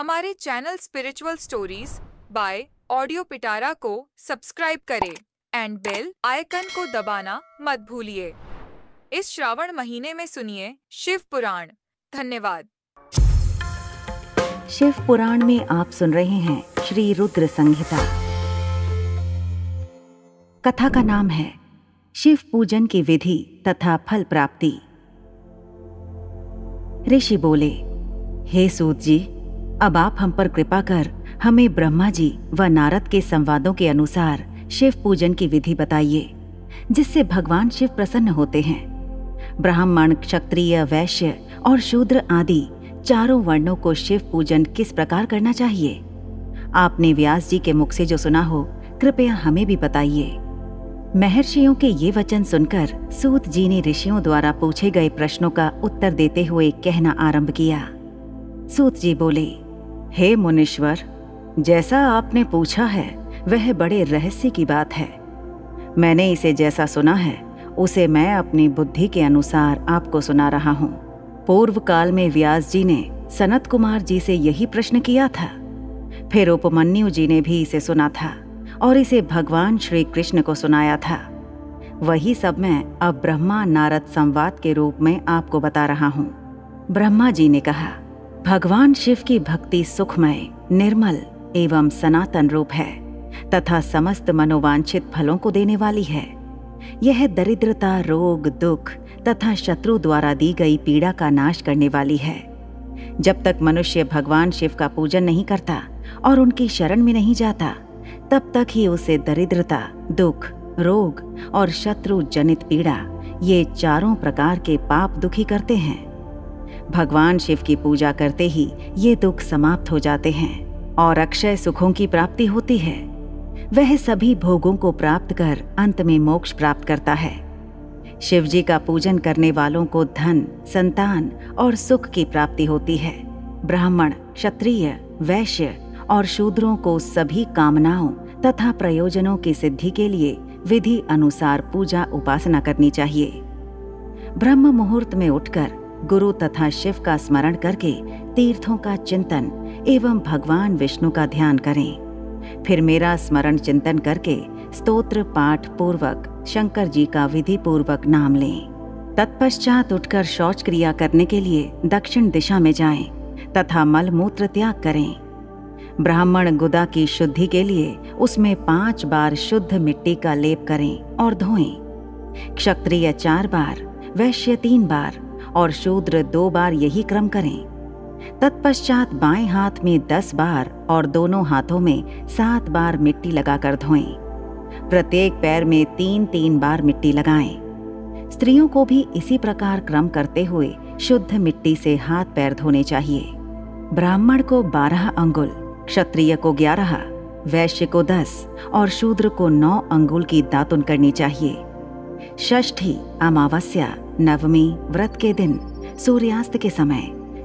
हमारे channel spiritual stories bye audio पिटारा को subscribe करें एंड बेल आइकन को दबाना मत भूलिए। इस श्रावण महीने में सुनिए शिव पुराण। धन्यवाद। शिव पुराण में आप सुन रहे हैं श्री रुद्र संहिता। कथा का नाम है शिव पूजन की विधि तथा फल प्राप्ति। ऋषि बोले, हे सूत जी, अब आप हम पर कृपा कर हमें ब्रह्मा जी व नारद के संवादों के अनुसार शिव पूजन की विधि बताइए, जिससे भगवान शिव प्रसन्न होते हैं। ब्राह्मण, क्षत्रिय, वैश्य और शूद्र आदि चारों वर्णों को शिव पूजन किस प्रकार करना चाहिए? आपने व्यास जी के मुख से जो सुना हो, कृपया हमें भी बताइए। महर्षियों के ये वचन सुनकर सूत जी ने ऋषियों द्वारा पूछे गए प्रश्नों का उत्तर देते हुए कहना आरंभ किया। सूत जी बोले, हे मुनीश्वर, जैसा आपने पूछा है वह बड़े रहस्य की बात है। मैंने इसे जैसा सुना है उसे मैं अपनी बुद्धि के अनुसार आपको सुना रहा हूँ। पूर्व काल में व्यास जी ने सनत कुमार जी से यही प्रश्न किया था। फिर उपमन्यु जी ने भी इसे सुना था और इसे भगवान श्री कृष्ण को सुनाया था। वही सब मैं अब ब्रह्मा नारद संवाद के रूप में आपको बता रहा हूँ। ब्रह्मा जी ने कहा, भगवान शिव की भक्ति सुखमय, निर्मल एवं सनातन रूप है तथा समस्त मनोवांछित फलों को देने वाली है। यह दरिद्रता, रोग, दुख तथा शत्रु द्वारा दी गई पीड़ा का नाश करने वाली है। जब तक मनुष्य भगवान शिव का पूजन नहीं करता और उनकी शरण में नहीं जाता, तब तक ही उसे दरिद्रता, दुख, रोग और शत्रु जनित पीड़ा, ये चारों प्रकार के पाप दुखी करते हैं। भगवान शिव की पूजा करते ही ये दुख समाप्त हो जाते हैं और अक्षय सुखों की प्राप्ति होती है। वह सभी भोगों को प्राप्त कर अंत में मोक्ष प्राप्त करता है। शिव जी का पूजन करने वालों को धन, संतान और सुख की प्राप्ति होती है। ब्राह्मण, क्षत्रिय, वैश्य और शूद्रों को सभी कामनाओं तथा प्रयोजनों की सिद्धि के लिए विधि अनुसार पूजा उपासना करनी चाहिए। ब्रह्म मुहूर्त में उठकर गुरु तथा शिव का स्मरण करके तीर्थों का चिंतन एवं भगवान विष्णु का ध्यान करें। फिर मेरा स्मरण चिंतन करके स्तोत्र पाठ पूर्वक शंकर जी का विधि पूर्वक नाम लें। तत्पश्चात उठकर शौच क्रिया करने के लिए दक्षिण दिशा में जाएं तथा मल मूत्र त्याग करें। ब्राह्मण गुदा की शुद्धि के लिए उसमें 5 बार शुद्ध मिट्टी का लेप करें और धोएं। क्षत्रिय 4 बार, वैश्य 3 बार और शूद्र 2 बार यही क्रम करें। तत्पश्चात बाएं हाथ में 10 बार और दोनों हाथों में 7 बार मिट्टी लगाकर धोएं। प्रत्येक पैर में 3-3 बार मिट्टी लगाएं। स्त्रियों को भी इसी प्रकार क्रम करते हुए शुद्ध मिट्टी से हाथ पैर धोने चाहिए। ब्राह्मण को 12 अंगुल, क्षत्रिय को 11, वैश्य को 10 और शूद्र को 9 अंगुल की दातुन करनी चाहिए। षष्ठी, अमावस्या, नवमी, व्रत के दिन, सूर्यास्त के समय,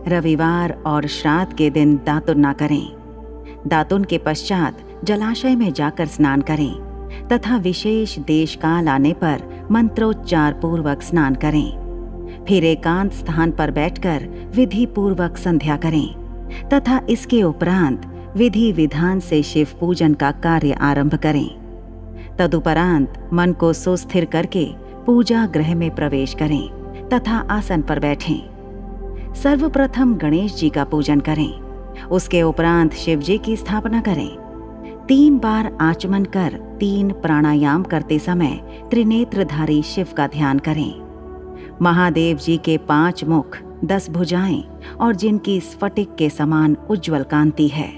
रविवार और श्राद्ध के दिन दातुन ना करें। दातुन के पश्चात जलाशय में जाकर स्नान करें तथा विशेष देश काल आने पर मंत्रोच्चार पूर्वक स्नान करें। फिर एकांत स्थान पर बैठकर विधि पूर्वक संध्या करें तथा इसके उपरांत विधि विधान से शिव पूजन का कार्य आरंभ करें। तदुपरांत मन को सुस्थिर करके पूजा गृह में प्रवेश करें तथा आसन पर बैठें। सर्वप्रथम गणेश जी का पूजन करें। उसके उपरांत शिव जी की स्थापना करें। 3 बार आचमन कर 3 प्राणायाम करते समय त्रिनेत्रधारी शिव का ध्यान करें। महादेव जी के 5 मुख, 10 भुजाएं और जिनकी स्फटिक के समान उज्ज्वल कांति है।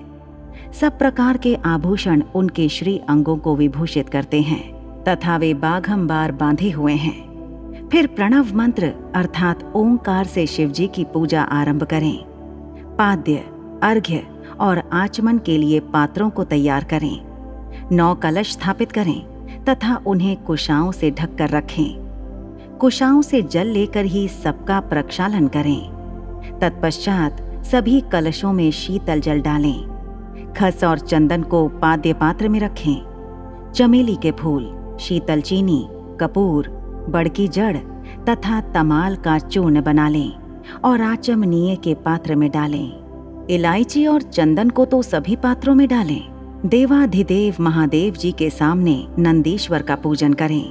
सब प्रकार के आभूषण उनके श्री अंगों को विभूषित करते हैं तथा वे बाघंबार बांधे हुए हैं। फिर प्रणव मंत्र अर्थात ओंकार से शिव जी की पूजा आरंभ करें। पाद्य, अर्घ्य और आचमन के लिए पात्रों को तैयार करें। 9 कलश स्थापित करें तथा उन्हें कुशाओं से ढककर रखें। कुशाओं से जल लेकर ही सबका प्रक्षालन करें। तत्पश्चात सभी कलशों में शीतल जल डालें। खस और चंदन को पाद्य पात्र में रखें। चमेली के फूल, शीतल चीनी, कपूर, बड़की जड़ तथा तमाल का चूर्ण बना लें और आचमनीय के पात्र में डालें। इलायची और चंदन को तो सभी पात्रों में डालें। देवाधिदेव महादेव जी के सामने नंदीश्वर का पूजन करें।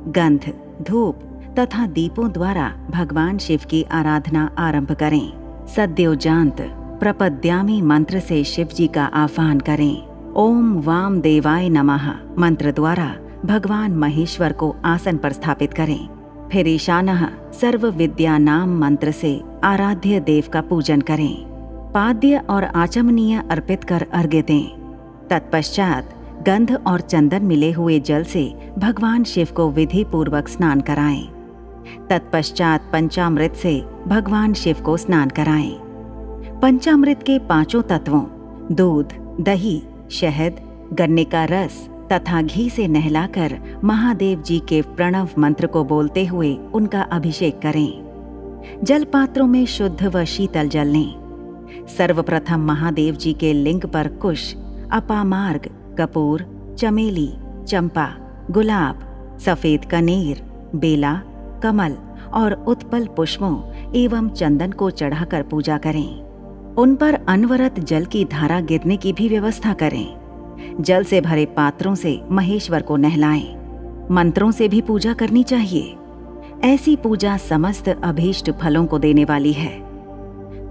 गंध, धूप तथा दीपों द्वारा भगवान शिव की आराधना आरंभ करें। सद्योजांत प्रपद्यामी मंत्र से शिव जी का आह्वान करें। ओम वाम देवाय नमः मंत्र द्वारा भगवान महेश्वर को आसन पर स्थापित करें। फिर ईशानः सर्व विद्या नाम मंत्र से आराध्य देव का पूजन करें। पाद्य और आचमनीय अर्पित कर अर्घ्य दें। तत्पश्चात गंध और चंदन मिले हुए जल से भगवान शिव को विधि पूर्वक स्नान कराएं। तत्पश्चात पंचामृत से भगवान शिव को स्नान कराएं। पंचामृत के 5 तत्वों दूध, दही, शहद, गन्ने का रस तथा घी से नहलाकर महादेव जी के प्रणव मंत्र को बोलते हुए उनका अभिषेक करें। जल पात्रों में शुद्ध व शीतल जल लें। सर्वप्रथम महादेव जी के लिंग पर कुश, अपामार्ग, कपूर, चमेली, चंपा, गुलाब, सफेद कनेर, बेला, कमल और उत्पल पुष्पों एवं चंदन को चढ़ाकर पूजा करें। उन पर अनवरत जल की धारा गिरने की भी व्यवस्था करें। जल से भरे पात्रों से महेश्वर को नहलाएं। मंत्रों से भी पूजा करनी चाहिए। ऐसी पूजा समस्त अभीष्ट फलों को देने वाली है।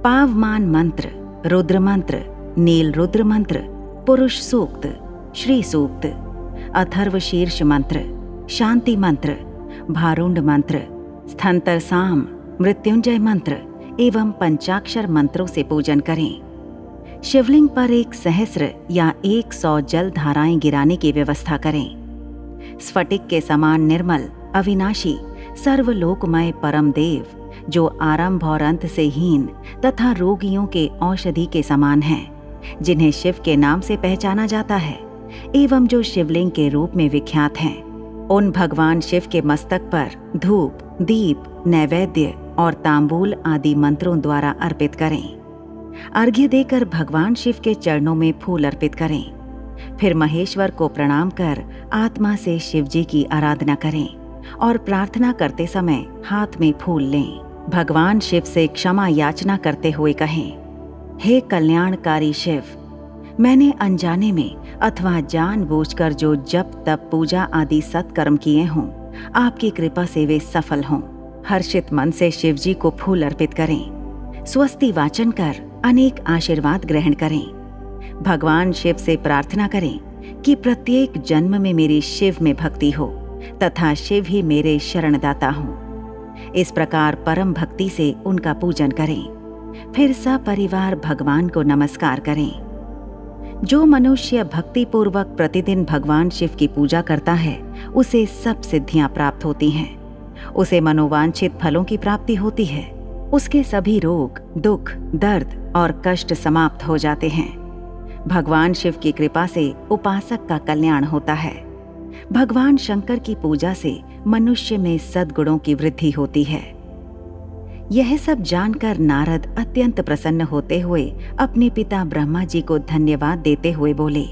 पावमान मंत्र, रुद्र मंत्र, नील रुद्र मंत्र, पुरुष सूक्त, श्री सूक्त, अथर्व शीर्ष मंत्र, शांति मंत्र, भारुंड मंत्र, स्थंतर साम, मृत्युंजय मंत्र एवं पंचाक्षर मंत्रों से पूजन करें। शिवलिंग पर 1 सहस्र या 100 जल धाराएं गिराने की व्यवस्था करें। स्फटिक के समान निर्मल, अविनाशी, सर्वलोकमय परम देव, जो आरंभ और अंत से हीन तथा रोगियों के औषधि के समान हैं, जिन्हें शिव के नाम से पहचाना जाता है एवं जो शिवलिंग के रूप में विख्यात हैं, उन भगवान शिव के मस्तक पर धूप, दीप, नैवेद्य और तांबूल आदि मंत्रों द्वारा अर्पित करें। अर्घ्य देकर भगवान शिव के चरणों में फूल अर्पित करें। फिर महेश्वर को प्रणाम कर आत्मा से शिव जी की आराधना करें और प्रार्थना करते समय हाथ में फूल लें। भगवान शिव से क्षमा याचना करते हुए कहें, हे कल्याणकारी शिव, मैंने अनजाने में अथवा जानबूझकर जो जप तप पूजा आदि सत्कर्म किए हों, आपकी कृपा से वे सफल हों। हर्षित मन से शिव जी को फूल अर्पित करें। स्वस्ति वाचन कर अनेक आशीर्वाद ग्रहण करें। भगवान शिव से प्रार्थना करें कि प्रत्येक जन्म में मेरी शिव में भक्ति हो तथा शिव ही मेरे शरणदाता हों। इस प्रकार परम भक्ति से उनका पूजन करें। फिर सपरिवार भगवान को नमस्कार करें। जो मनुष्य भक्ति पूर्वक प्रतिदिन भगवान शिव की पूजा करता है, उसे सब सिद्धियां प्राप्त होती हैं। उसे मनोवांछित फलों की प्राप्ति होती है। उसके सभी रोग, दुख, दर्द और कष्ट समाप्त हो जाते हैं। भगवान शिव की कृपा से उपासक का कल्याण होता है। भगवान शंकर की पूजा से मनुष्य में सद्गुणों की वृद्धि होती है। यह सब जानकर नारद अत्यंत प्रसन्न होते हुए अपने पिता ब्रह्मा जी को धन्यवाद देते हुए बोले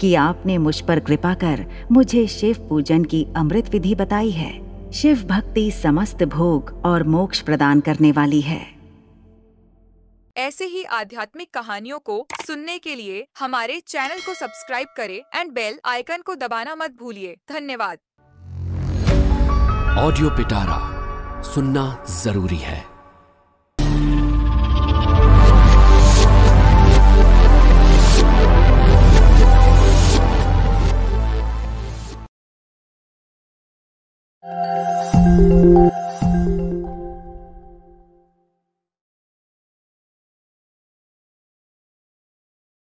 कि आपने मुझ पर कृपा कर मुझे शिव पूजन की अमृत विधि बताई है। शिव भक्ति समस्त भोग और मोक्ष प्रदान करने वाली है। ऐसे ही आध्यात्मिक कहानियों को सुनने के लिए हमारे चैनल को सब्सक्राइब करें एंड बेल आइकन को दबाना मत भूलिए। धन्यवाद। ऑडियो पिटारा सुनना जरूरी है।